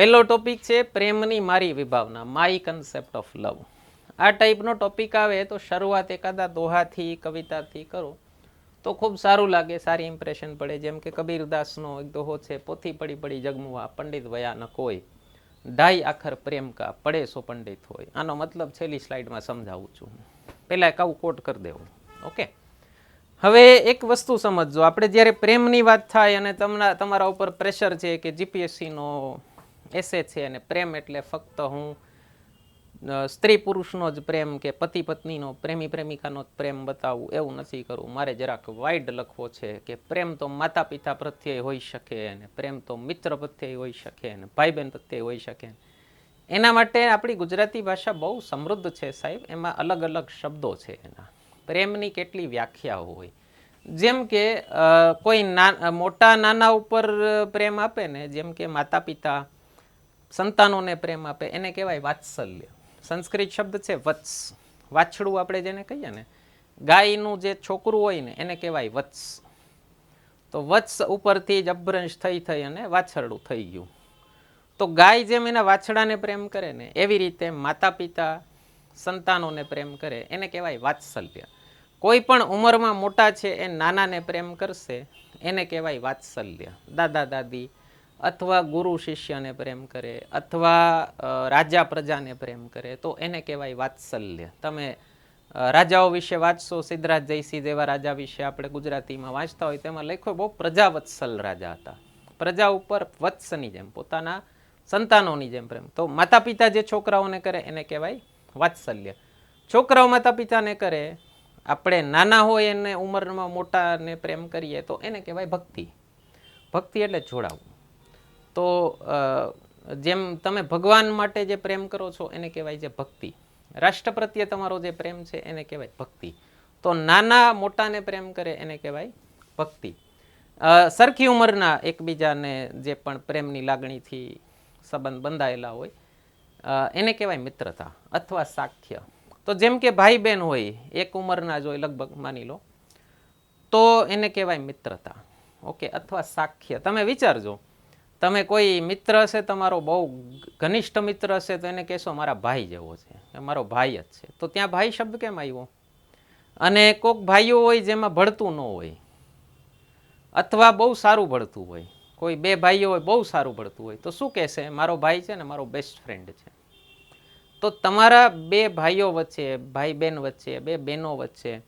પહેલો ટોપિક છે પ્રેમની મારી વિભાવના, માય કન્સેપ્ટ ઓફ લવ. આ ટાઈપનો ટોપિક આવે તો શરૂઆત એકાદા દોહાથી કવિતાથી કરો તો ખૂબ સારું લાગે, સારી ઇમ્પ્રેશન પડે. જેમ કે કબીરદાસનો એક દોહો છે, પોથી પડી પડી જગમુઆ પંડિત વયા ન કોઈ, ઢાઈ આખર પ્રેમ કા પડે સો પંડિત હોય. આનો મતલબ છેલ્લી સ્લાઇડમાં સમજાવું છું, પહેલાં કાવું કોટ કરી દેવું. ઓકે, હવે એક વસ્તુ સમજજો, આપણે જ્યારે પ્રેમની વાત થાય અને તમારા ઉપર પ્રેશર છે કે જીપીએસસીનો એસે છે અને પ્રેમ એટલે ફક્ત હું સ્ત્રી પુરુષનો જ પ્રેમ કે પતિ પત્નીનો, પ્રેમી પ્રેમિકાનો જ પ્રેમ બતાવું એવું નથી કરવું. મારે જરાક વાઇડ લખવો છે કે પ્રેમ તો માતા પિતા પ્રત્યે હોઈ શકે, અને પ્રેમ તો મિત્ર પ્રત્યે હોઈ શકે, અને ભાઈ બહેન પ્રત્યે હોઈ શકે. એના માટે આપણી ગુજરાતી ભાષા બહુ સમૃદ્ધ છે સાહેબ, એમાં અલગ અલગ શબ્દો છે. એના પ્રેમની કેટલી વ્યાખ્યાઓ હોય. જેમ કે કોઈ મોટા નાના ઉપર પ્રેમ આપે ને, જેમ કે માતા પિતા સંતાનોને પ્રેમ આપે, એને કહેવાય વાત્સલ્ય. સંસ્કૃત શબ્દ છે વત્સ, વાછડું આપણે જેને કહીએ ને, ગાયનું જે છોકરું હોય ને એને કહેવાય વત્સ. તો વત્સ ઉપરથી જ અભ્રંશ થઈ અને વાછરડું થઈ ગયું. તો ગાય જેમ એના વાછડાને પ્રેમ કરે ને, એવી રીતે માતા પિતા સંતાનોને પ્રેમ કરે, એને કહેવાય વાત્સલ્ય. કોઈ પણ ઉંમરમાં મોટા છે એ નાનાને પ્રેમ કરશે, એને કહેવાય વાત્સલ્ય. દાદા દાદી અથવા ગુરુ શિષ્યને પ્રેમ કરે, અથવા રાજા પ્રજાને પ્રેમ કરે, તો એને કહેવાય વાત્સલ્ય. તમે રાજાઓ વિશે વાંચશો, સિદ્ધરાજ જયસિંહ જેવા રાજા વિશે આપણે ગુજરાતીમાં વાંચતા હોય, તેમાં લખ્યો બહુ પ્રજાવત્સલ રાજા હતા. પ્રજા ઉપર વત્સની જેમ, પોતાના સંતાનોની જેમ પ્રેમ. તો માતા પિતા જે છોકરાઓને કરે એને કહેવાય વાત્સલ્ય. છોકરાઓ માતા પિતાને કરે, આપણે નાના હોય એને ઉંમરમાં મોટાને પ્રેમ કરીએ તો એને કહેવાય ભક્તિ. ભક્તિ એટલે જોડાવું. તો જેમ તમે ભગવાન માટે જે પ્રેમ કરો છો એને કહેવાય છે ભક્તિ. રાષ્ટ્ર પ્રત્યે તમારો જે પ્રેમ છે એને કહેવાય ભક્તિ. તો નાના મોટાને પ્રેમ કરે એને કહેવાય ભક્તિ. સરખી ઉંમરના એકબીજાને જે પણ પ્રેમની લાગણીથી સંબંધ બંધાયેલા હોય એને કહેવાય મિત્રતા અથવા સાખ્ય. તો જેમ કે ભાઈ બહેન હોય, એક ઉંમરના જ હોય લગભગ માની લો, તો એને કહેવાય મિત્રતા. ઓકે, અથવા સાખ્ય. તમે વિચારજો, તમે કોઈ મિત્ર હશે તમારો, બહુ ઘનિષ્ઠ મિત્ર હશે, તો એને કહેશો મારા ભાઈ જેવો છે, મારો ભાઈ જ છે. તો ત્યાં ભાઈ શબ્દ કેમ આવ્યો? અને કોઈક ભાઈઓ હોય જેમાં ભળતું ન હોય, અથવા બહુ સારું ભળતું હોય. કોઈ બે ભાઈઓ હોય બહુ સારું ભળતું હોય, તો શું કહેશે? મારો ભાઈ છે ને મારો બેસ્ટ ફ્રેન્ડ છે. તો તમારા બે ભાઈઓ વચ્ચે, ભાઈ બહેન વચ્ચે, બે બહેનો વચ્ચે,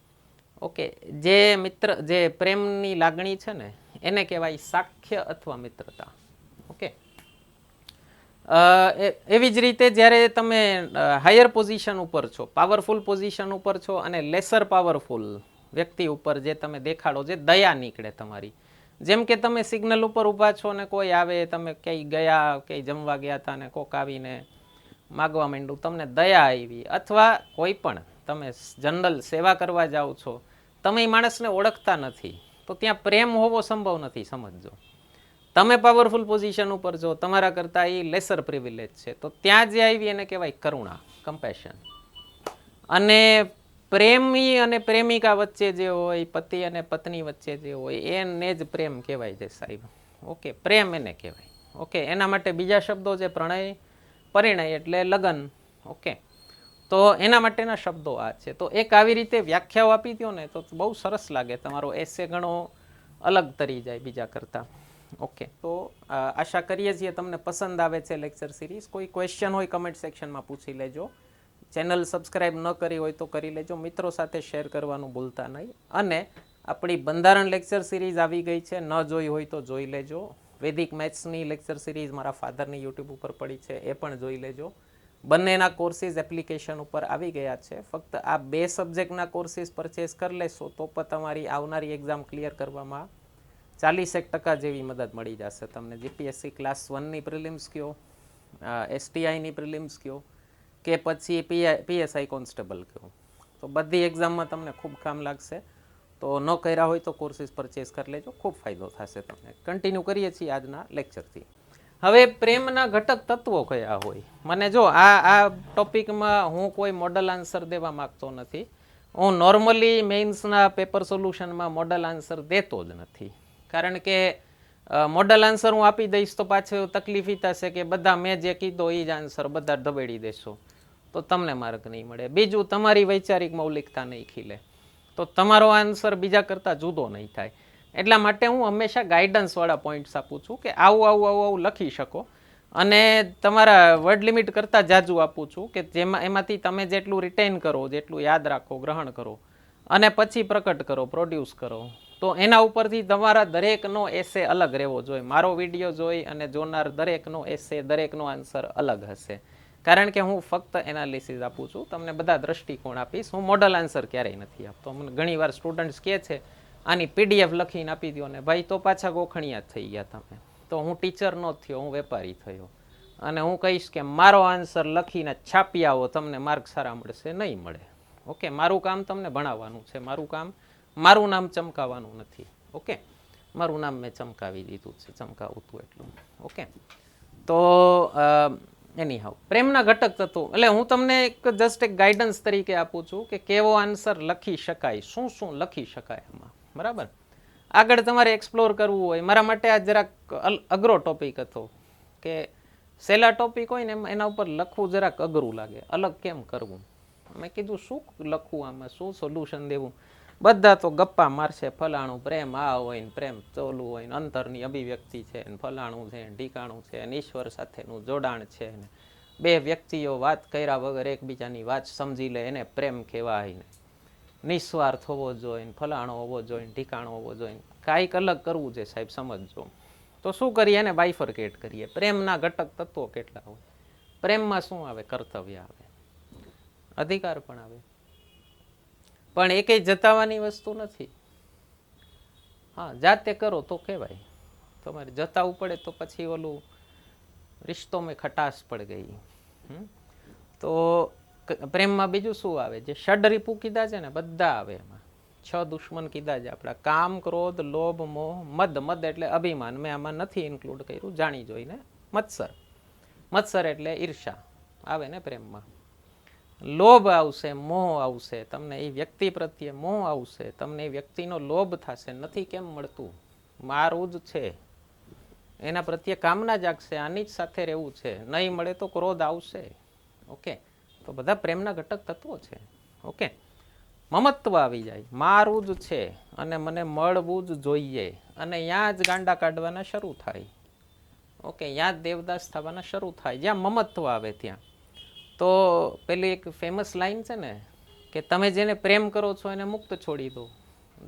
ઓકે, જે મિત્ર, જે પ્રેમની લાગણી છે ને એને કહેવાય સાખ્ય અથવા મિત્રતા. ઓકે, એવી જ રીતે જ્યારે તમે હાયર પોઝિશન ઉપર છો, પાવરફુલ પોઝિશન ઉપર છો, અને લેસર પાવરફુલ વ્યક્તિ ઉપર જે તમે દેખાડો, જે દયા નીકળે તમારી. જેમ કે તમે સિગ્નલ ઉપર ઊભા છો ને કોઈ આવે, તમે ક્યાંય ગયા, ક્યાંય જમવા ગયા હતા ને કોક આવીને માગવા માંડ્યું, તમને દયા આવી. અથવા કોઈ પણ તમે જનરલ સેવા કરવા જાઓ છો, તમે એ માણસને ઓળખતા નથી, તો ત્યાં પ્રેમ હોવો સંભવ નથી. સમજજો, તમે પાવરફુલ પોઝિશન ઉપર છો, તમારા કરતાં એ લેસર પ્રિવિલેજ છે, તો ત્યાં જે આવી એને કહેવાય કરુણા, કમ્પેશન. અને પ્રેમી અને પ્રેમિકા વચ્ચે જે હોય, પતિ અને પત્ની વચ્ચે જે હોય, એને જ પ્રેમ કહેવાય છે સાહેબ. ઓકે, પ્રેમ એને કહેવાય. ઓકે, એના માટે બીજા શબ્દો છે પ્રણય, પરિણય એટલે લગ્ન. ઓકે, તો એના માટેના શબ્દો આ છે. તો એક આવી રીતે વ્યાખ્યાઓ આપી દો ને તો બહુ સરસ લાગે, તમારો એસે ઘણો અલગ તરી જાય બીજા કરતાં. ઓકે, તો આશા કરીએ છીએ તમને પસંદ આવે છે લેક્ચર સિરીઝ. કોઈ ક્વેશ્ચન હોય કમેન્ટ સેક્શનમાં પૂછી લેજો. ચેનલ સબસ્ક્રાઈબ ન કરી હોય તો કરી લેજો. મિત્રો સાથે શેર કરવાનું ભૂલતા નહીં. અને આપણી બંધારણ લેક્ચર સિરીઝ આવી ગઈ છે, ન જોઈ હોય તો જોઈ લેજો. વૈદિક મેથ્સની લેક્ચર સિરીઝ મારા ફાધરની યુટ્યુબ ઉપર પડી છે, એ પણ જોઈ લેજો. બંનેના કોર્સીસ એપ્લિકેશન ઉપર આવી ગયા છે. ફક્ત આ બે સબ્જેક્ટના કોર્સીસ પરચેસ કરી લેશો તો પણ તમારી આવનારી એક્ઝામ ક્લિયર કરવામાં 40% જેવી મદદ મળી જશે તમને. જીપીએસસી ક્લાસ 1ની પ્રિલિમ્સ કયો, એસટીઆઈની પ્રિલિમ્સ કયો, કે પછી પીએસઆઈ કોન્સ્ટેબલ કયો, તો બધી એક્ઝામમાં તમને ખૂબ કામ લાગશે. તો ન કર્યા હોય તો કોર્સીસ પરચેસ કરી લેજો, ખૂબ ફાયદો થશે તમને. કન્ટિન્યુ કરીએ છીએ આજના લેક્ચરથી. હવે પ્રેમના ઘટક તત્વો કયા હોય? મને જો આ ટોપિકમાં હું કોઈ મોડલ આન્સર દેવા માગતો નથી. હું નોર્મલી મેઇન્સના પેપર સોલ્યુશનમાં મોડલ આન્સર દેતો જ નથી, કારણ કે મોડલ આન્સર હું આપી દઈશ તો પાછું તકલીફ ઈ થશે કે બધા મેં જે કીધો એ જ આન્સર બધા દબેડી દેશો તો તમને માર્ક નહીં મળે. બીજું, તમારી વૈચારિક મૌલિકતા નહીં ખીલે તો તમારો આન્સર બીજા કરતાં જુદો નહીં થાય. એટલા માટે હું હંમેશા ગાઈડન્સવાળા પોઈન્ટ્સ આપું છું કે આવું આવું આવું આવું લખી શકો, અને તમારા વર્ડ લિમિટ કરતાં જાજુ આપું છું કે એમાંથી તમે જેટલું રિટેન કરો, જેટલું યાદ રાખો, ગ્રહણ કરો અને પછી પ્રકટ કરો, પ્રોડ્યુસ કરો, તો એના ઉપરથી તમારા દરેકનો એસે અલગ રહેવો જોઈએ. મારો વિડીયો જોઈ અને જોનાર દરેકનો એસે, દરેકનો આન્સર અલગ હશે, કારણ કે હું ફક્ત એનાલિસિસ આપું છું, તમને બધા દ્રષ્ટિકોણ આપીશ. હું મોડલ આન્સર ક્યારેય નથી આપતો. મને ઘણીવાર સ્ટુડન્ટ્સ કહે છે આની પીડીએફ લખીને આપી દો ને ભાઈ, તો પાછા ગોખણિયા જ થઈ ગયા તમે. તો હું ટીચર નો થયો, હું વેપારી થયો, અને હું કહીશ કે મારો આન્સર લખીને છાપી આવો, તમને માર્ક સારા મળશે, નહીં મળે. ઓકે, મારું કામ તમને ભણાવવાનું છે, મારું કામ મારું નામ ચમકાવવાનું નથી. ઓકે, મારું નામ મેં ચમકાવી દીધું છે, ચમકાવું હતું એટલું. ઓકે, તો એની હાવ પ્રેમના ઘટક તત્વો, એટલે હું તમને જસ્ટ એક ગાઈડન્સ તરીકે આપું છું કે કેવો આન્સર લખી શકાય, શું શું લખી શકાય એમાં. બરાબર, આગળ તમારે એક્સપ્લોર કરવું હોય. મારા માટે આ જરાક અઘરો ટોપિક હતો કે સહેલા ટોપિક હોય ને એના ઉપર લખવું જરાક અઘરું લાગે, અલગ કેમ કરવું. મેં કીધું શું લખવું, આમાં શું સોલ્યુશન દેવું. બધા તો ગપ્પા મારશે, ફલાણું પ્રેમ આ હોય ને પ્રેમ ચોલું હોય ને અંતરની અભિવ્યક્તિ છે ને ફલાણું છે ને ઢીકાણું છે ને ઈશ્વર સાથેનું જોડાણ છે ને બે વ્યક્તિઓ વાત કર્યા વગર એકબીજાની વાત સમજી લે એને પ્રેમ કહેવાય ને નિસ્વાર્થ હોવો જોઈએ ને ફલાણો હોવો જોઈએ ને ઢીકાણો હોવો જોઈએ. કાંઈક અલગ કરવું છે સાહેબ, સમજજો. તો શું કરીએ, એને બાયફર્કેટ કરીએ. પ્રેમના ઘટક તત્વો કેટલા હોય? પ્રેમમાં શું આવે? કર્તવ્ય આવે, અધિકાર પણ આવે, પણ એ કઈ જતાવાની વસ્તુ નથી. હા, જાતે કરો તો કહેવાય. તમારે જતાવું પડે તો પછી ઓલું રિશ્તો મેં ખટાશ પડ ગઈ. તો પ્રેમમાં બીજું શું આવે? જે ષડરીપુ કીધા છે ને બધા આવે એમાં. 6 દુશ્મન કીધા છે આપણા: કામ, ક્રોધ, લોભ, મોહ, મદ. મદ એટલે અભિમાન, મેં આમાં નથી ઇન્ક્લુડ કર્યું, જાણી જોઈને. મત્સર, મત્સર એટલે ઈર્ષા આવે ને પ્રેમમાં. લોભ આવશે, મોહ આવશે, તમને એ વ્યક્તિ પ્રત્યે મોહ આવશે, તમને એ વ્યક્તિનો લોભ થશે, નથી કેમ મળતું, મારું જ છે, એના પ્રત્યે કામના જાગશે, આની જ સાથે રહેવું છે, નહીં મળે તો ક્રોધ આવશે. ઓકે, તો બધા પ્રેમના ઘટક તત્વો છે. ઓકે, મમત્વ આવી જાય, મારું જ છે અને મને મળવું જ જોઈએ, અને ત્યાં જ ગાંડા કાઢવાના શરૂ થાય. ઓકે, ત્યાં જ દેવદાસ થવાના શરૂ થાય જ્યાં મમત્વ આવે ત્યાં. તો પેલી એક ફેમસ લાઈન છે ને કે તમે જેને પ્રેમ કરો છો એને મુક્ત છોડી દો,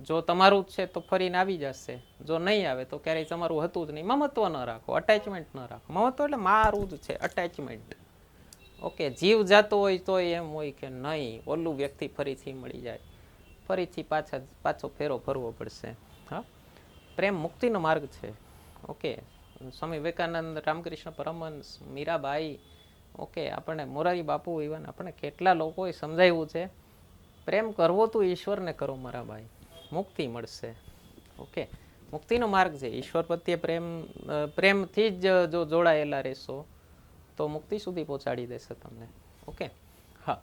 જો તમારું જ છે તો ફરીને આવી જશે, જો નહીં આવે તો ક્યારેય તમારું હતું જ નહીં. મમત્વ ન રાખો, અટેચમેન્ટ ન રાખો. મમત્વ એટલે મારું જ છે, અટેચમેન્ટ. ઓકે, જીવ જાતો હોય તો એમ હોય કે નહીં, ઓલું વ્યક્તિ ફરીથી મળી જાય, ફરીથી પાછો ફેરો ફરવો પડશે. હા, પ્રેમ મુક્તિનો માર્ગ છે. ઓકે, સ્વામી વિવેકાનંદ, રામકૃષ્ણ પરમહંસ, મીરાબાઈ, ઓકે, આપણને મોરારી બાપુ, ઇવન આપણે કેટલા લોકોએ સમજાવ્યું છે પ્રેમ કરવો તો ઈશ્વરને કરો મારા ભાઈ, મુક્તિ મળશે. ઓકે, મુક્તિનો માર્ગ છે. ઈશ્વર પ્રત્યે પ્રેમથી જ જો જોડાયેલા રહેશો તો મુક્તિ સુધી પહોંચાડી દેશે તમને. ઓકે, હા.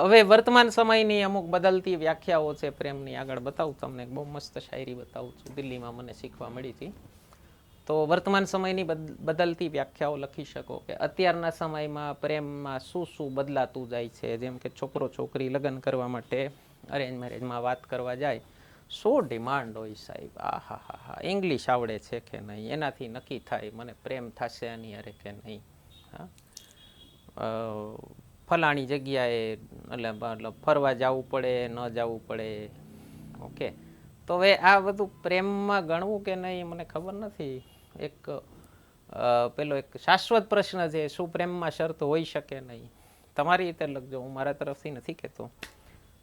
હવે વર્તમાન સમયની અમુક બદલતી વ્યાખ્યાઓ છે પ્રેમની, આગળ બતાવું તમને. બહુ મસ્ત શાયરી બતાવું છું, દિલ્હીમાં મને શીખવા મળી હતી. તો વર્તમાન સમયની બદલતી વ્યાખ્યાઓ લખી શકો કે અત્યારના સમયમાં પ્રેમમાં શું શું બદલાતું જાય છે. જેમ કે છોકરો છોકરી લગ્ન કરવા માટે અરેન્જ મેરેજમાં વાત કરવા જાય, શું ડિમાન્ડ હોય સાહેબ. આ હા હા હા, ઇંગ્લિશ આવડે છે કે નહીં એનાથી નક્કી થાય મને પ્રેમ થશે આની હારે કે નહીં. હા, ફલાણી જગ્યાએ એટલે ફરવા જવું પડે, ન જવું પડે. ઓકે, તો હવે આ બધું પ્રેમમાં ગણવું કે નહીં મને ખબર નથી. એક પેલો એક શાશ્વત પ્રશ્ન છે, શું પ્રેમમાં શરત હોઈ શકે નહીં? તમારી રીતે લખજો, હું મારા તરફથી નથી કહેતો.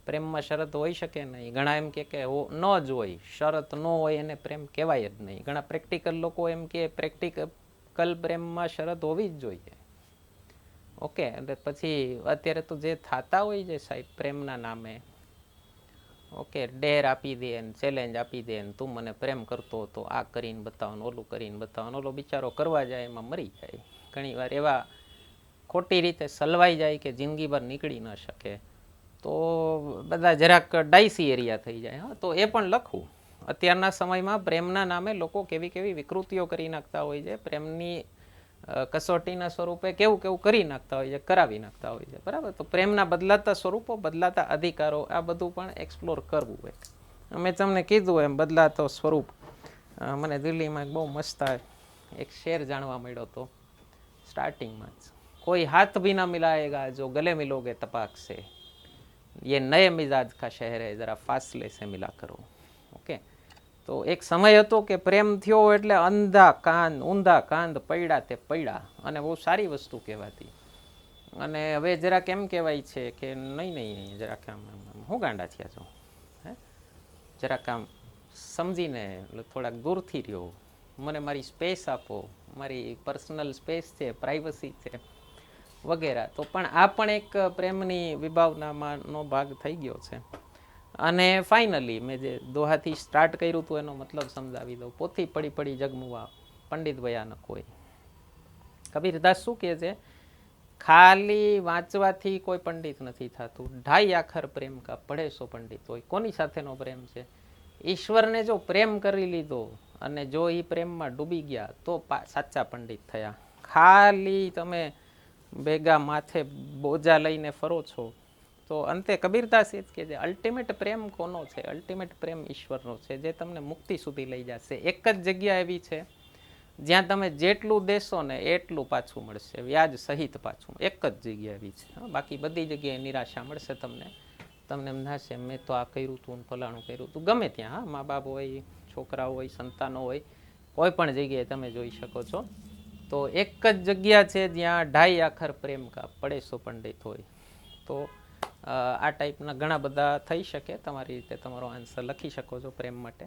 પ્રેમમાં શરત હોઈ શકે નહીં. ઘણા એમ કે ન જ હોય, શરત ન હોય એને પ્રેમ કહેવાય જ નહીં. ઘણા પ્રેક્ટિકલ લોકો એમ કે પ્રેક્ટિકલ પ્રેમમાં શરત હોવી જ જોઈએ. ઓકે, એટલે પછી અત્યારે તો જે થતા હોય છે સાહેબ પ્રેમના નામે, ઓકે, ડેર આપી દે ને ચેલેન્જ આપી દે ને તું મને પ્રેમ કરતો તો આ કરીને બતાવો, ઓલું કરીને બતાવો, ઓલો બિચારો કરવા જાય એમાં મરી જાય. ઘણી વાર એવા ખોટી રીતે સલવાઈ જાય કે જિંદગીભર નીકળી ન શકે. તો બધા જરાક ડાયસી એરિયા થઈ જાય. હા, તો એ પણ લખવું અત્યારના સમયમાં પ્રેમના નામે લોકો કેવી કેવી વિકૃતિઓ કરી નાખતા હોય છે, પ્રેમની કસોટીના સ્વરૂપે કેવું કેવું કરી નાખતા હોય છે, કરાવી નાખતા હોય છે, બરાબર. તો પ્રેમના બદલાતા સ્વરૂપો, બદલાતા અધિકારો, આ બધું પણ એક્સપ્લોર કરવું હોય. મેં તમને કીધું એમ બદલાતો સ્વરૂપ. મને દિલ્હીમાં બહુ મસ્ત એક શેર જાણવા મળ્યો હતો સ્ટાર્ટિંગમાં જ, કોઈ હાથ ભી ના મિલાએગા જો ગલે મિલોગે તપાક સે, ये नए मिजाज का शहर है जरा फासले से मिला करो. ઓકે, તો એક સમય હતો કે પ્રેમ થયો એટલે ઊંધા કાંદ પડ્યા તે પડ્યા, અને બહુ સારી વસ્તુ કહેવાતી. અને હવે જરાક એમ કહેવાય છે કે નહીં જરાક આમ હું ગાંડા થયા છો, હે જરાક આમ સમજીને થોડાક દૂરથી રહ્યો, મને મારી સ્પેસ આપો, મારી પર્સનલ સ્પેસ છે, પ્રાઇવસી છે વગેરે. તો પણ આ પણ એક પ્રેમની વિભાવનામાંનો ભાગ થઈ ગયો છે. અને ફાઇનલી મેં જે દોહાથી સ્ટાર્ટ કર્યું હતું એનો મતલબ સમજાવી દઉં. પોથી પડી પડી જગમુવા પંડિત વયા ન કોઈ. કબીરદાસ શું કહે છે? ખાલી વાંચવાથી કોઈ પંડિત નથી થતું, ઢાઈ આખર પ્રેમ કા પડે સો પંડિત હોય. કોની સાથેનો પ્રેમ છે? ઈશ્વરને જો પ્રેમ કરી લીધો અને જો એ પ્રેમમાં ડૂબી ગયા તો સાચા પંડિત થયા. ખાલી તમે ભેગા માથે બોજા લઈને ફરો છો તો અંતે કબીરદાસ એ જ કે છે અલ્ટિમેટ પ્રેમ કોનો છે? અલ્ટિમેટ પ્રેમ ઈશ્વરનો છે, જે તમને મુક્તિ સુધી લઈ જશે. એક જ જગ્યા એવી છે જ્યાં તમે જેટલું દેશો ને એટલું પાછું મળશે, વ્યાજ સહિત પાછું. એક જ જગ્યા એવી છે. બાકી બધી જગ્યાએ નિરાશા મળશે તમને. તમને એમ થશે મેં તો આ કર્યું હતું, ફલાણું કર્યું હતું. ગમે ત્યાં, હા, મા બાપ હોય, છોકરાઓ હોય, સંતાનો હોય, કોઈ પણ જગ્યાએ તમે જોઈ શકો છો. તો એક જ જગ્યા છે જ્યાં ઢાઈ આખર પ્રેમ કા પડે સો પંડિત હોય. તો આ ટાઈપના ઘણા બધા થઈ શકે. તમારી રીતે તમારો આન્સર લખી શકો છો પ્રેમ માટે.